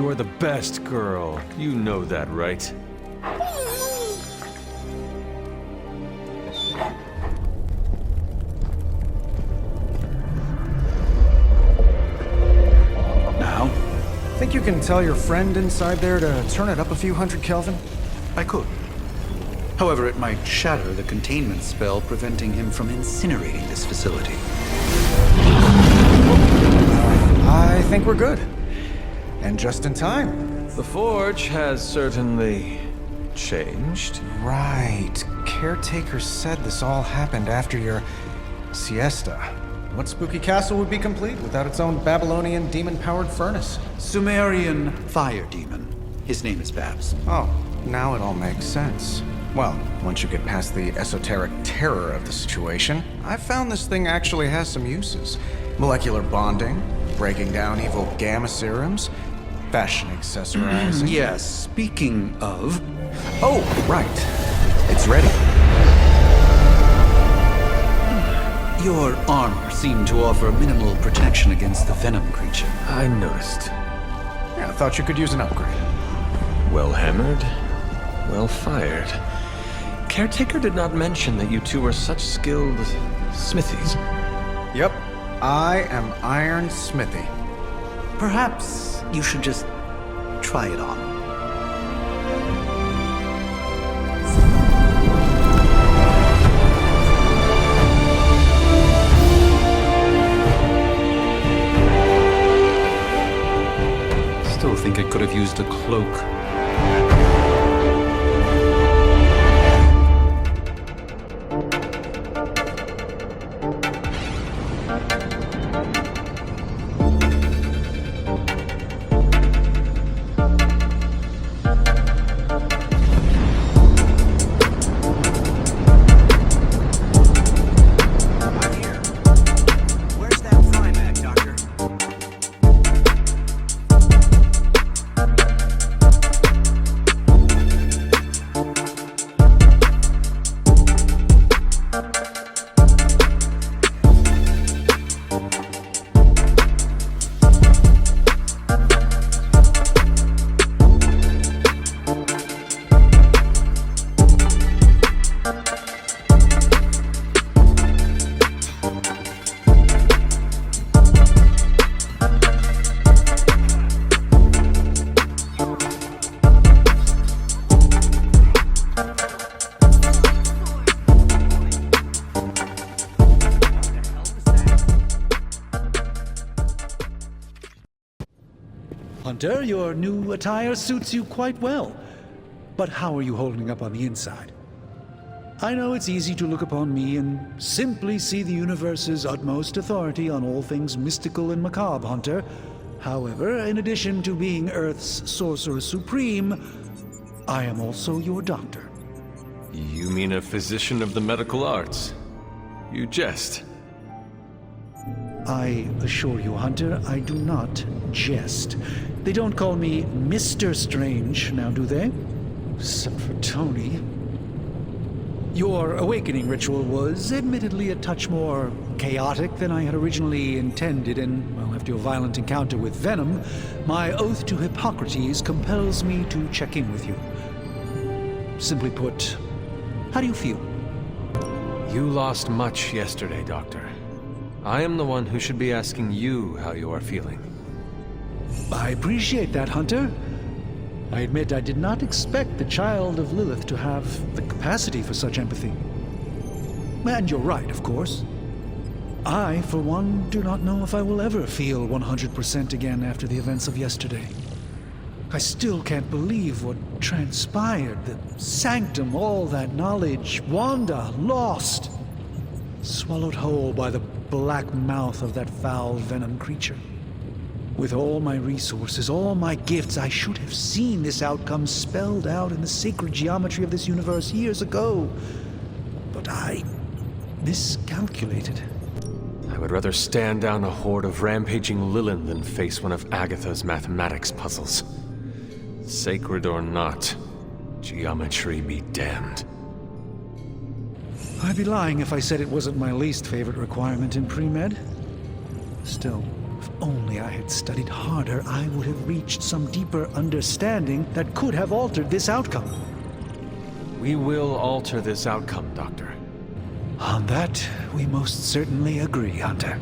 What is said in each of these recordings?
You're the best girl. You know that, right? Now? Think you can tell your friend inside there to turn it up a few hundred Kelvin? I could. However, it might shatter the containment spell preventing him from incinerating this facility. I think we're good. And just in time. The Forge has certainly changed. Right. Caretaker said this all happened after your siesta. What spooky castle would be complete without its own Babylonian demon-powered furnace? Sumerian fire demon. His name is Babs. Oh, now it all makes sense. Well, once you get past the esoteric terror of the situation, I've found this thing actually has some uses. Molecular bonding, breaking down evil gamma serums, fashion accessorizing. Yes, speaking of... Oh, right. It's ready. Your armor seemed to offer minimal protection against the venom creature. I noticed. Yeah, I thought you could use an upgrade. Well hammered, well fired. Caretaker did not mention that you two were such skilled smithies. Yep, I am Iron Smithy. Perhaps you should just try it on. Still think I could have used a cloak. Hunter, your new attire suits you quite well. But how are you holding up on the inside? I know it's easy to look upon me and simply see the universe's utmost authority on all things mystical and macabre, Hunter. However, in addition to being Earth's Sorcerer Supreme, I am also your doctor. You mean a physician of the medical arts? You jest. I assure you, Hunter, I do not jest. They don't call me Mr. Strange, now do they? Except for Tony. Your awakening ritual was admittedly a touch more chaotic than I had originally intended, and, well, after your violent encounter with Venom, my oath to Hippocrates compels me to check in with you. Simply put, how do you feel? You lost much yesterday, Doctor. I am the one who should be asking you how you are feeling. I appreciate that, Hunter. I admit I did not expect the child of Lilith to have the capacity for such empathy. And you're right, of course. I, for one, do not know if I will ever feel 100% again after the events of yesterday. I still can't believe what transpired. The sanctum, all that knowledge, Wanda, lost. Swallowed whole by the black mouth of that foul venom creature. With all my resources, all my gifts, I should have seen this outcome spelled out in the sacred geometry of this universe years ago. But I miscalculated. I would rather stand down a horde of rampaging Lilin than face one of Agatha's mathematics puzzles. Sacred or not, geometry be damned. I'd be lying if I said it wasn't my least favorite requirement in pre-med. Still, only I had studied harder, I would have reached some deeper understanding that could have altered this outcome. We will alter this outcome, Doctor. On that, we most certainly agree, Hunter.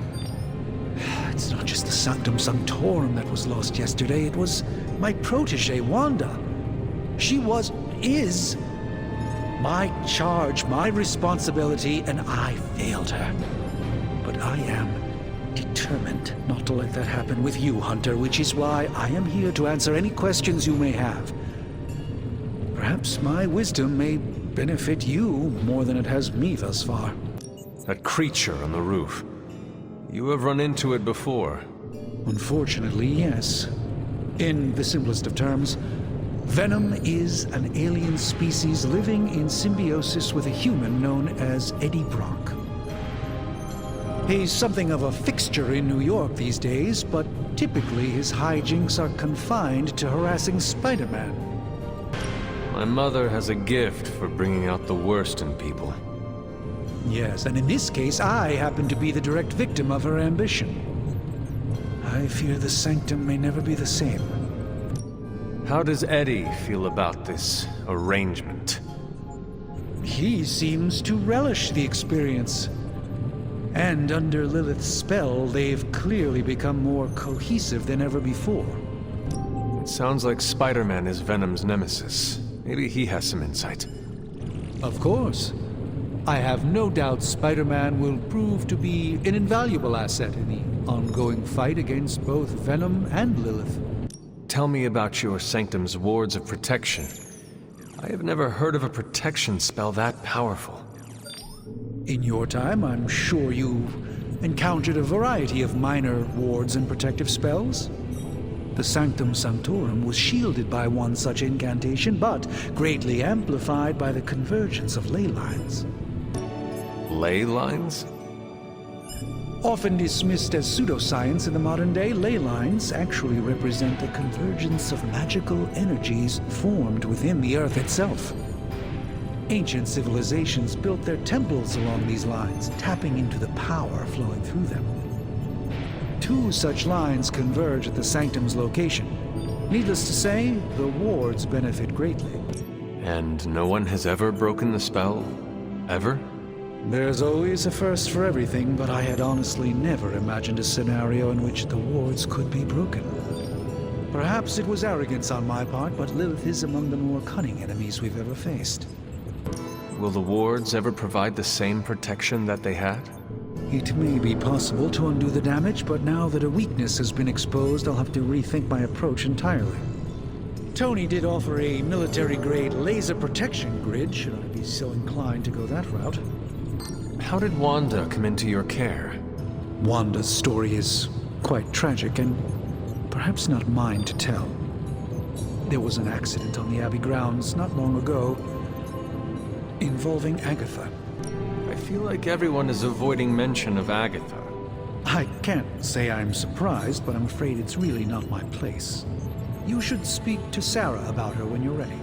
It's not just the Sanctum Sanctorum that was lost yesterday, it was my protege, Wanda. She is my charge, my responsibility, and I failed her. But I am determined not to let that happen with you, Hunter, which is why I am here to answer any questions you may have. Perhaps my wisdom may benefit you more than it has me thus far. That creature on the roof. You have run into it before. Unfortunately, yes. In the simplest of terms, Venom is an alien species living in symbiosis with a human known as Eddie Brock. He's something of a fixture in New York these days, but typically his hijinks are confined to harassing Spider-Man. My mother has a gift for bringing out the worst in people. Yes, and in this case, I happen to be the direct victim of her ambition. I fear the Sanctum may never be the same. How does Eddie feel about this arrangement? He seems to relish the experience. And under Lilith's spell, they've clearly become more cohesive than ever before. It sounds like Spider-Man is Venom's nemesis. Maybe he has some insight. Of course. I have no doubt Spider-Man will prove to be an invaluable asset in the ongoing fight against both Venom and Lilith. Tell me about your Sanctum's wards of protection. I have never heard of a protection spell that powerful. In your time, I'm sure you've encountered a variety of minor wards and protective spells. The Sanctum Sanctorum was shielded by one such incantation, but greatly amplified by the convergence of ley lines. Ley lines? Often dismissed as pseudoscience in the modern day, ley lines actually represent the convergence of magical energies formed within the Earth itself. Ancient civilizations built their temples along these lines, tapping into the power flowing through them. 2 such lines converge at the Sanctum's location. Needless to say, the wards benefit greatly. And no one has ever broken the spell? Ever? There's always a first for everything, but I had honestly never imagined a scenario in which the wards could be broken. Perhaps it was arrogance on my part, but Lilith is among the more cunning enemies we've ever faced. Will the wards ever provide the same protection that they had? It may be possible to undo the damage, but now that a weakness has been exposed, I'll have to rethink my approach entirely. Tony did offer a military-grade laser protection grid, should I be so inclined to go that route. How did Wanda come into your care? Wanda's story is quite tragic, and perhaps not mine to tell. There was an accident on the Abbey grounds not long ago, involving Agatha. I feel like everyone is avoiding mention of Agatha. I can't say I'm surprised, but I'm afraid it's really not my place. You should speak to Sarah about her when you're ready.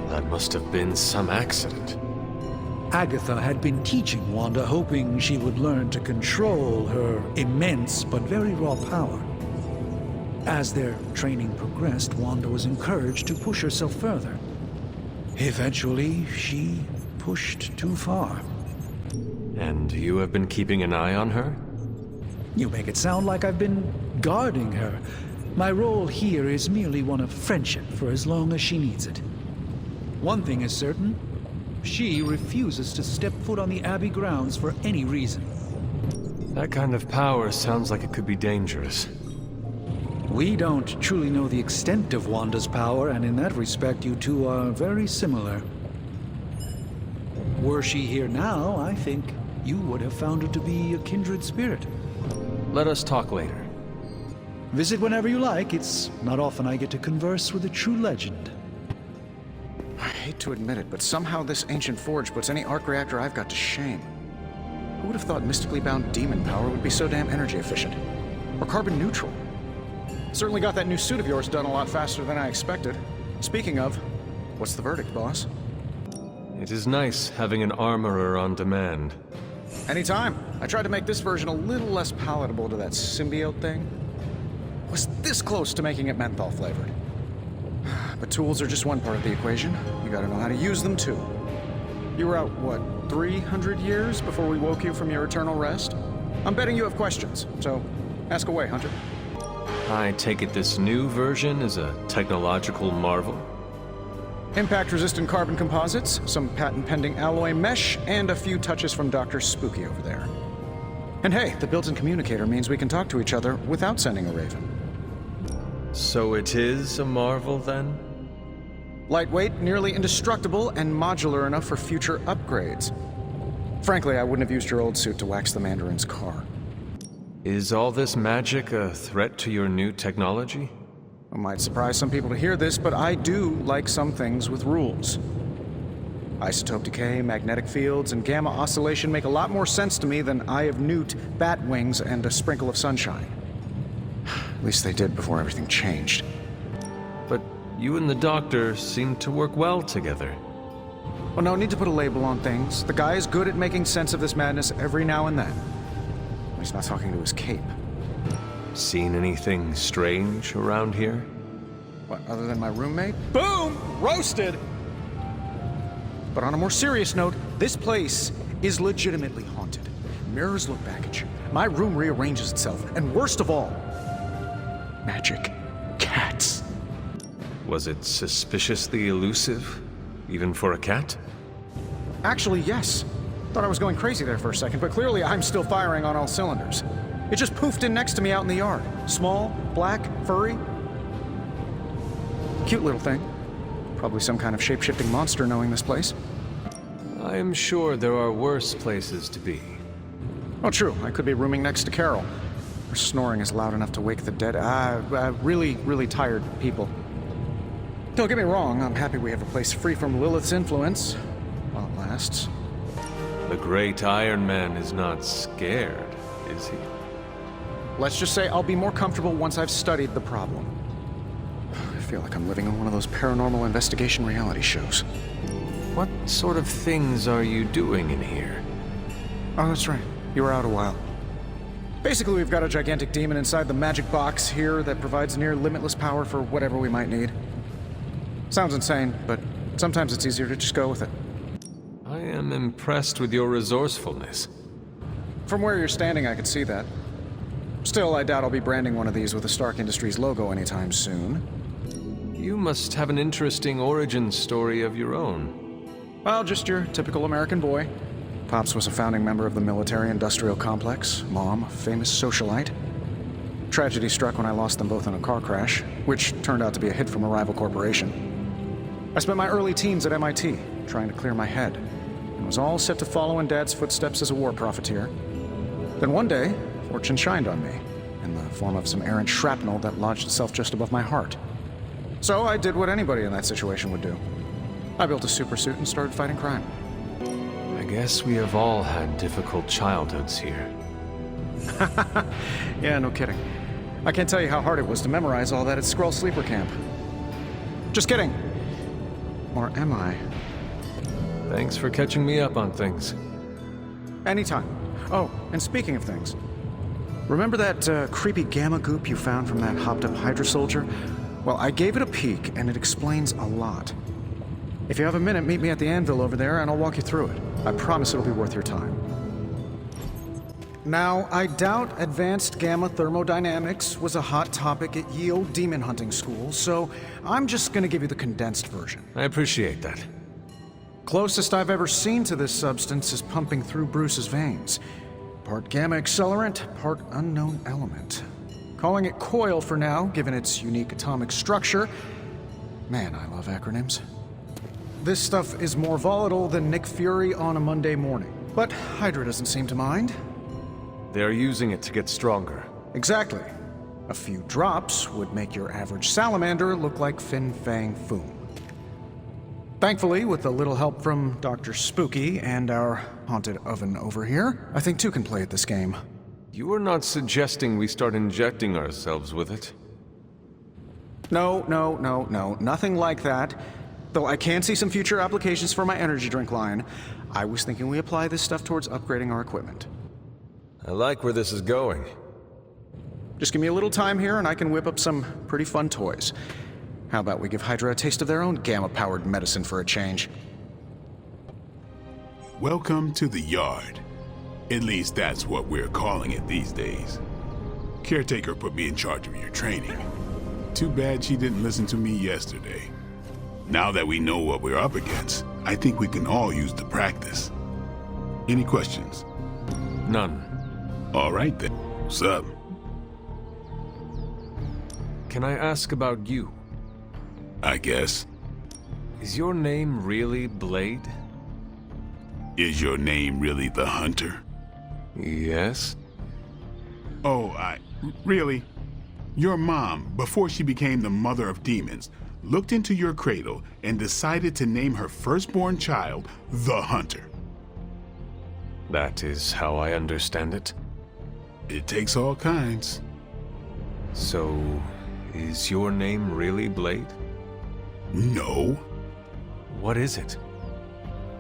That must have been some accident. Agatha had been teaching Wanda, hoping she would learn to control her immense but very raw power. As their training progressed, Wanda was encouraged to push herself further. Eventually, she pushed too far. And you have been keeping an eye on her? You make it sound like I've been guarding her. My role here is merely one of friendship for as long as she needs it. One thing is certain. She refuses to step foot on the Abbey grounds for any reason. That kind of power sounds like it could be dangerous. We don't truly know the extent of Wanda's power, and in that respect, you two are very similar. Were she here now, I think you would have found her to be a kindred spirit. Let us talk later. Visit whenever you like. It's not often I get to converse with a true legend. I hate to admit it, but somehow this ancient forge puts any arc reactor I've got to shame. Who would have thought mystically bound demon power would be so damn energy efficient? Or carbon neutral? Certainly got that new suit of yours done a lot faster than I expected. Speaking of, what's the verdict, boss? It is nice having an armorer on demand. Anytime. I tried to make this version a little less palatable to that symbiote thing. was this close to making it menthol flavored. But tools are just one part of the equation. You gotta know how to use them too. You were out, what, 300 years before we woke you from your eternal rest? I'm betting you have questions, so ask away, Hunter. I take it this new version is a technological marvel? Impact-resistant carbon composites, some patent-pending alloy mesh, and a few touches from Dr. Spooky over there. And hey, the built-in communicator means we can talk to each other without sending a raven. So it is a marvel, then? Lightweight, nearly indestructible, and modular enough for future upgrades. Frankly, I wouldn't have used your old suit to wax the Mandarin's car. Is all this magic a threat to your new technology? It might surprise some people to hear this, but I do like some things with rules. Isotope decay, magnetic fields, and gamma oscillation make a lot more sense to me than Eye of Newt, bat wings, and a sprinkle of sunshine. At least they did before everything changed. But you and the doctor seem to work well together. Well, no need to put a label on things. The guy is good at making sense of this madness every now and then. He's not talking to his cape. Seen anything strange around here? What, other than my roommate? Boom! Roasted! But on a more serious note, this place is legitimately haunted. Mirrors look back at you. My room rearranges itself. And worst of all, magic cats. Was it suspiciously elusive, even for a cat? Actually, yes. Thought I was going crazy there for a second, but clearly I'm still firing on all cylinders. It just poofed in next to me out in the yard. Small, black, furry. Cute little thing. Probably some kind of shape-shifting monster knowing this place. I am sure there are worse places to be. Oh, true. I could be rooming next to Carol. Her snoring is loud enough to wake the dead. Really tired people. Don't get me wrong, I'm happy we have a place free from Lilith's influence. While it lasts. The great Iron Man is not scared, is he? Let's just say I'll be more comfortable once I've studied the problem. I feel like I'm living in one of those paranormal investigation reality shows. What sort of things are you doing in here? Oh, that's right. You were out a while. Basically, we've got a gigantic demon inside the magic box here that provides near limitless power for whatever we might need. Sounds insane, but sometimes it's easier to just go with it. I am impressed with your resourcefulness. From where you're standing, I could see that. Still, I doubt I'll be branding one of these with the Stark Industries logo anytime soon. You must have an interesting origin story of your own. Well, just your typical American boy. Pops was a founding member of the military-industrial complex. Mom, a famous socialite. Tragedy struck when I lost them both in a car crash, which turned out to be a hit from a rival corporation. I spent my early teens at MIT, trying to clear my head, and was all set to follow in Dad's footsteps as a war profiteer. Then one day, fortune shined on me, in the form of some errant shrapnel that lodged itself just above my heart. So I did what anybody in that situation would do. I built a supersuit and started fighting crime. I guess we have all had difficult childhoods here. Yeah, no kidding. I can't tell you how hard it was to memorize all that at Skrull Sleeper Camp. Just kidding. Or am I? Thanks for catching me up on things. Anytime. Oh, and speaking of things, remember that creepy gamma goop you found from that hopped-up Hydra soldier? Well, I gave it a peek, and it explains a lot. If you have a minute, meet me at the anvil over there, and I'll walk you through it. I promise it'll be worth your time. Now, I doubt advanced gamma thermodynamics was a hot topic at ye old demon hunting school, so I'm just gonna give you the condensed version. I appreciate that. Closest I've ever seen to this substance is pumping through Bruce's veins. Part gamma accelerant, part unknown element. Calling it coil for now, given its unique atomic structure. Man, I love acronyms. This stuff is more volatile than Nick Fury on a Monday morning. But Hydra doesn't seem to mind. They're using it to get stronger. Exactly. A few drops would make your average salamander look like Fin Fang Foom. Thankfully, with a little help from Dr. Spooky and our haunted oven over here, I think two can play at this game. You are not suggesting we start injecting ourselves with it? No, nothing like that. Though I can see some future applications for my energy drink line, I was thinking we apply this stuff towards upgrading our equipment. I like where this is going. Just give me a little time here and I can whip up some pretty fun toys. How about we give Hydra a taste of their own gamma-powered medicine for a change? Welcome to the yard. At least that's what we're calling it these days. Caretaker put me in charge of your training. Too bad she didn't listen to me yesterday. Now that we know what we're up against, I think we can all use the practice. Any questions? None. All right then. What's up? Can I ask about you? I guess. Is your name really Blade? Is your name really the Hunter? Yes. Oh, really? Your mom, before she became the mother of demons, looked into your cradle and decided to name her firstborn child the Hunter. That is how I understand it. It takes all kinds. So, is your name really Blade? No, What is it?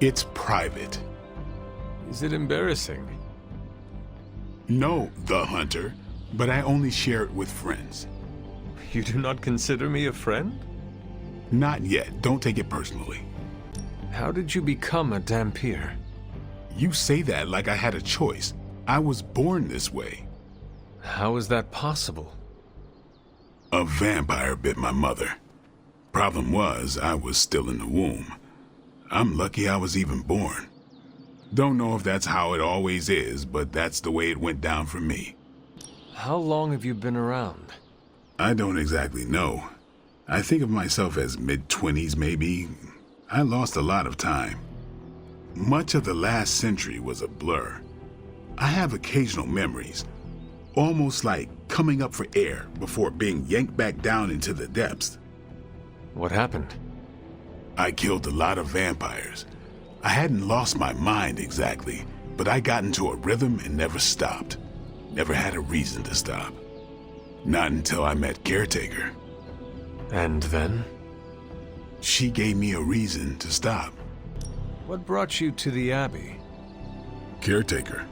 it's private. Is it embarrassing? No, the Hunter, but I only share it with friends. You do not consider me a friend? Not yet, don't take it personally. How did you become a Dampier? You say that like I had a choice. I was born this way. How is that possible? A vampire bit my mother. Problem was, I was still in the womb. I'm lucky I was even born. Don't know if that's how it always is, but that's the way it went down for me. How long have you been around? I don't exactly know. I think of myself as mid-20s maybe. I lost a lot of time. Much of the last century was a blur. I have occasional memories, almost like coming up for air before being yanked back down into the depths. What happened? I killed a lot of vampires. I hadn't lost my mind exactly, but I got into a rhythm and never stopped. Never had a reason to stop. Not until I met Caretaker. And then? She gave me a reason to stop. What brought you to the Abbey? Caretaker.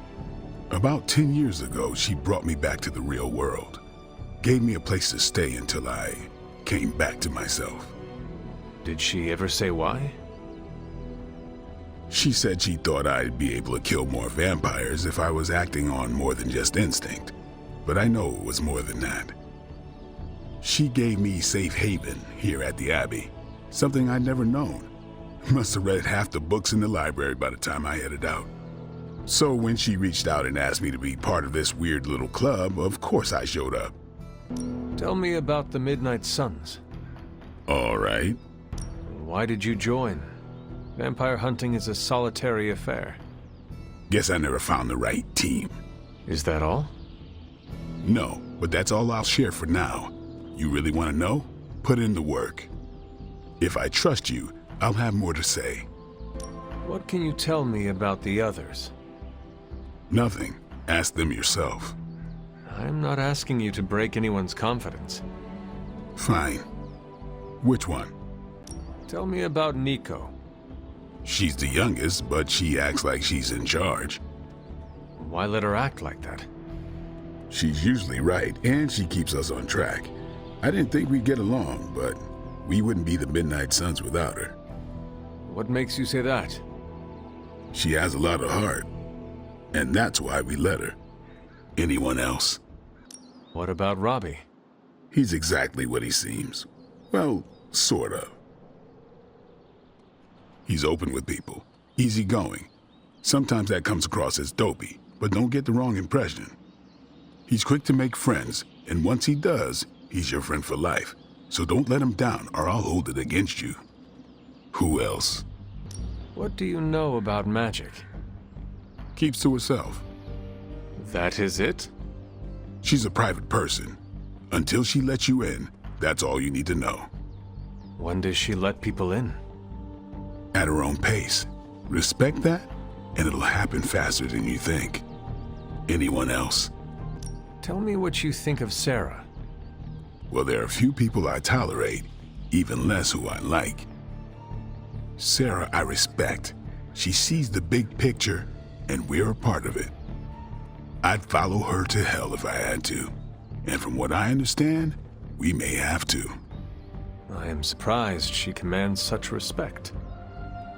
About 10 years ago, she brought me back to the real world. Gave me a place to stay until I came back to myself. Did she ever say why? She said she thought I'd be able to kill more vampires if I was acting on more than just instinct. But I know it was more than that. She gave me safe haven here at the Abbey. Something I'd never known. Must have read half the books in the library by the time I headed out. So when she reached out and asked me to be part of this weird little club, of course I showed up. Tell me about the Midnight Suns. All right. Why did you join? Vampire hunting is a solitary affair. Guess I never found the right team. Is that all? No, but that's all I'll share for now. You really want to know? Put in the work. If I trust you, I'll have more to say. What can you tell me about the others? Nothing. Ask them yourself. I'm not asking you to break anyone's confidence. Fine. Which one? Tell me about Nico. She's the youngest, but she acts like she's in charge. Why let her act like that? She's usually right, and she keeps us on track. I didn't think we'd get along, but we wouldn't be the Midnight Suns without her. What makes you say that? She has a lot of heart, and that's why we let her. Anyone else? What about Robbie? He's exactly what he seems. Well, sort of. He's open with people, easygoing. Sometimes that comes across as dopey, but don't get the wrong impression. He's quick to make friends, and once he does, he's your friend for life. So don't let him down or I'll hold it against you. Who else? What do you know about magic? Keeps to herself. That is it? She's a private person. Until she lets you in, that's all you need to know. When does she let people in? At her own pace. Respect that, and it'll happen faster than you think. Anyone else? Tell me what you think of Sarah. Well, there are a few people I tolerate, even less who I like. Sarah I respect. She sees the big picture, and we're a part of it. I'd follow her to hell if I had to. And from what I understand, we may have to. I am surprised she commands such respect.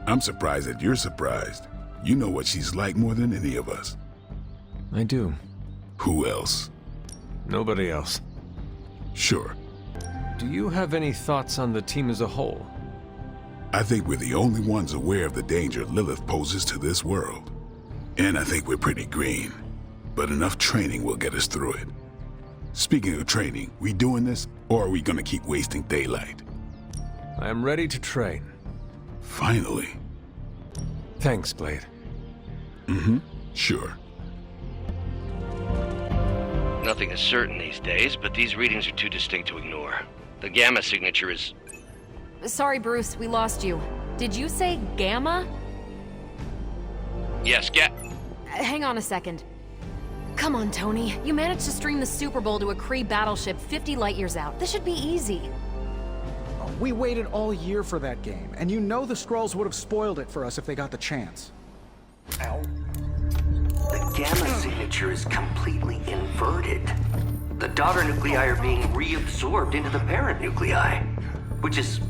I'm surprised that you're surprised. You know what she's like more than any of us. I do. Who else? Nobody else. Sure. Do you have any thoughts on the team as a whole? I think we're the only ones aware of the danger Lilith poses to this world. And I think we're pretty green. But enough training will get us through it. Speaking of training, we doing this, or are we gonna keep wasting daylight? I am ready to train. Finally. Thanks, Blade. Sure. Nothing is certain these days, but these readings are too distinct to ignore. The gamma signature is... Sorry, Bruce, we lost you. Did you say Gamma? Yes, Hang on a second. Come on, Tony. You managed to stream the Super Bowl to a Kree battleship 50 light-years out. This should be easy. We waited all year for that game, and you know the Skrulls would have spoiled it for us if they got the chance. Ow. The gamma signature is completely inverted. The daughter nuclei are being reabsorbed into the parent nuclei, which is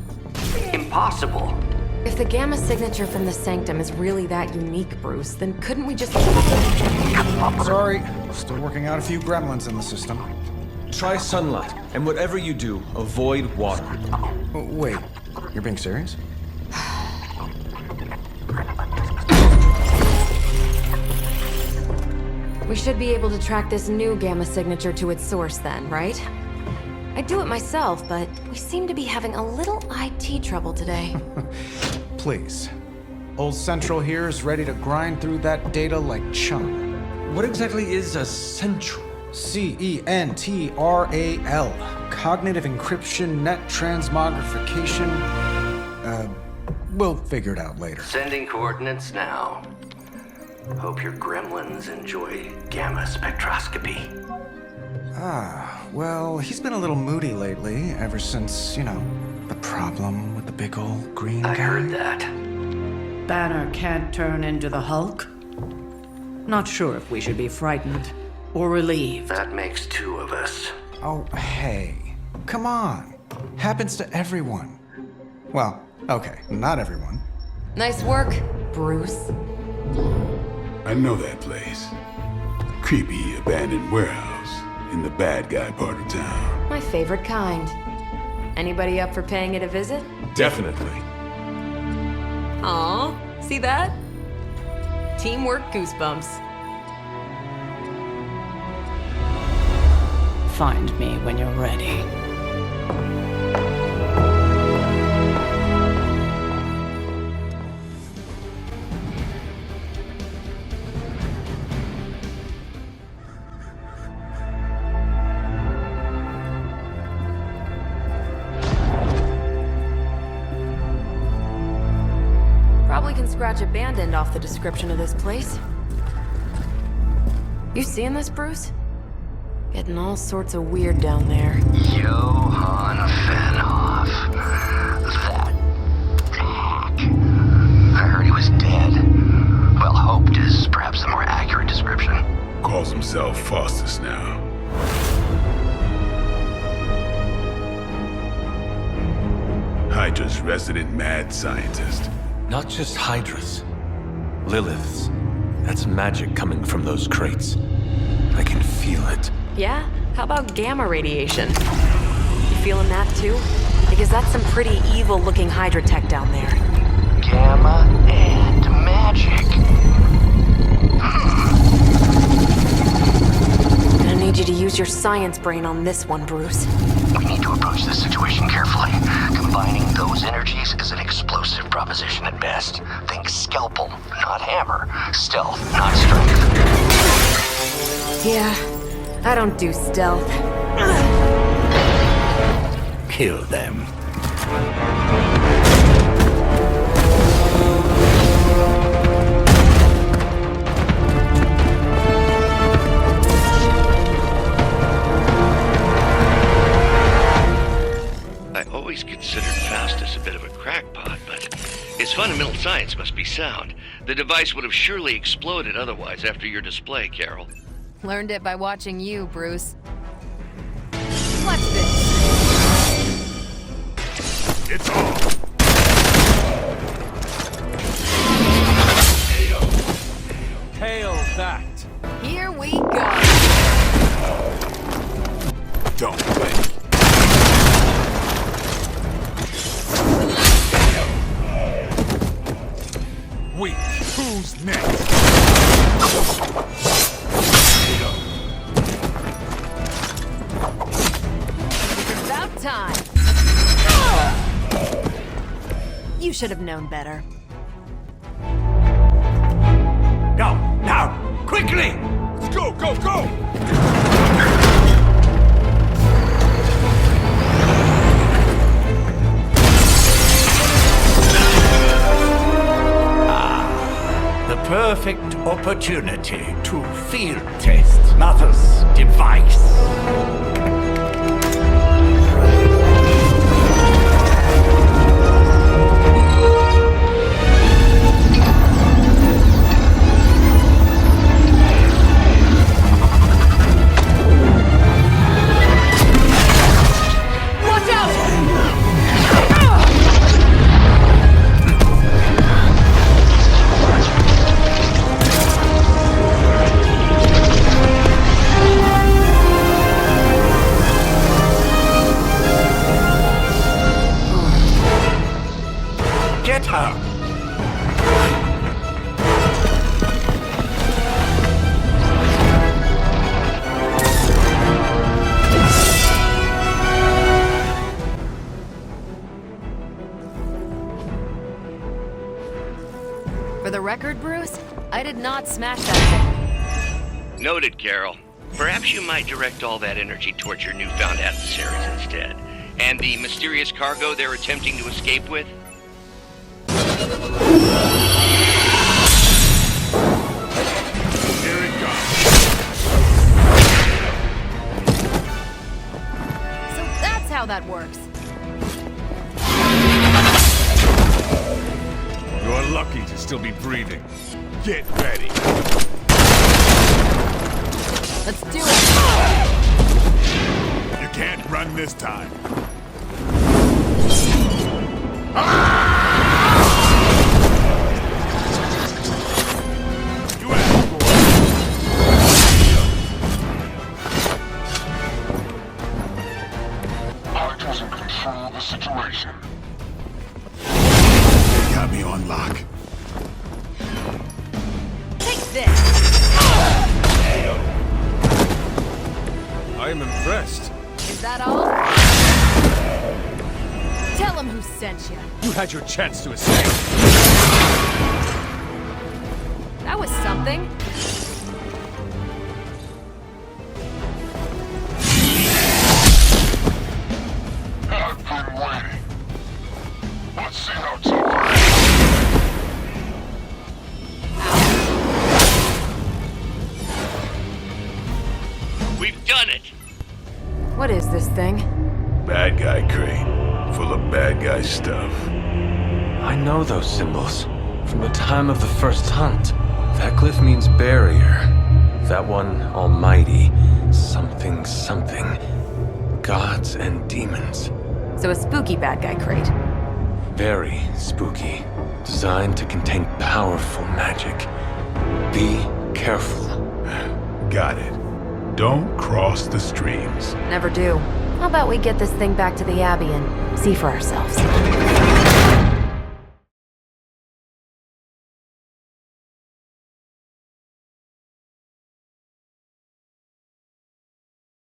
impossible. If the Gamma signature from the Sanctum is really that unique, Bruce, then couldn't we just... Sorry, still working out a few gremlins in the system. Try sunlight, and whatever you do, avoid water. Wait, you're being serious? We should be able to track this new Gamma signature to its source then, right? I'd do it myself, but we seem to be having a little IT trouble today. Please. Old Central here is ready to grind through that data like chum. What exactly is a central? CENTRAL. Cognitive encryption, net transmogrification. We'll figure it out later. Sending coordinates now. Hope your gremlins enjoy gamma spectroscopy. Well, he's been a little moody lately, ever since, the problem with the big old green guy. I heard that. Banner can't turn into the Hulk? Not sure if we should be frightened or relieved. That makes two of us. Oh, hey. Come on. Happens to everyone. Well, okay, not everyone. Nice work, Bruce. I know that place. Creepy abandoned warehouse in the bad guy part of town. My favorite kind. Anybody up for paying it a visit? Definitely. Aw, see that? Teamwork goosebumps. Find me when you're ready. Probably can scratch abandoned off the description of this place. You seeing this, Bruce? Getting all sorts of weird down there. Johann Fenhoff. That hack. I heard he was dead. Well, hoped is perhaps the more accurate description. Calls himself Faustus now. Hydra's resident mad scientist. Not just Hydra's. Lilith's. That's magic coming from those crates. I can feel it. Yeah? How about gamma radiation? You feeling that too? Because that's some pretty evil-looking Hydra tech down there. Gamma and magic. Gonna need you to use your science brain on this one, Bruce. We need to approach this situation carefully. Combining those energies is an explosive proposition at best. Think scalpel, not hammer. Stealth, not strength. Yeah, I don't do stealth. Kill them. I always considered Faustus a bit of a crackpot, but his fundamental science must be sound. The device would have surely exploded otherwise after your display, Carol. Learned it by watching you, Bruce. It's on! Hail that! Here we go. Don't blink. Weak. Who's next? It's about time. You should have known better. Now, quickly! Let's go, go, go! The perfect opportunity to field test Mother's device. Watch out! Get her! For the record, Bruce, I did not smash that thing. Noted, Carol. Perhaps you might direct all that energy towards your newfound adversaries instead. And the mysterious cargo they're attempting to escape with? Here it comes. So that's how that works. You're lucky to still be breathing. Get ready. Let's do it. You can't run this time. You asked for it. Hydras in control of the situation. They got me on lock. Take this. I am impressed. Is that all? Tell him who sent you. You had your chance to escape. That was something. I've been waiting. Let's see how tough We've done it! What is this thing? Bad guy crate. Full of bad guy stuff. I know those symbols from the time of the first hunt. That glyph means barrier. That one, almighty. Something, something. Gods and demons. So a spooky bad guy crate. Very spooky. Designed to contain powerful magic. Be careful. Got it. Don't cross the streams. Never do. How about we get this thing back to the Abbey and see for ourselves?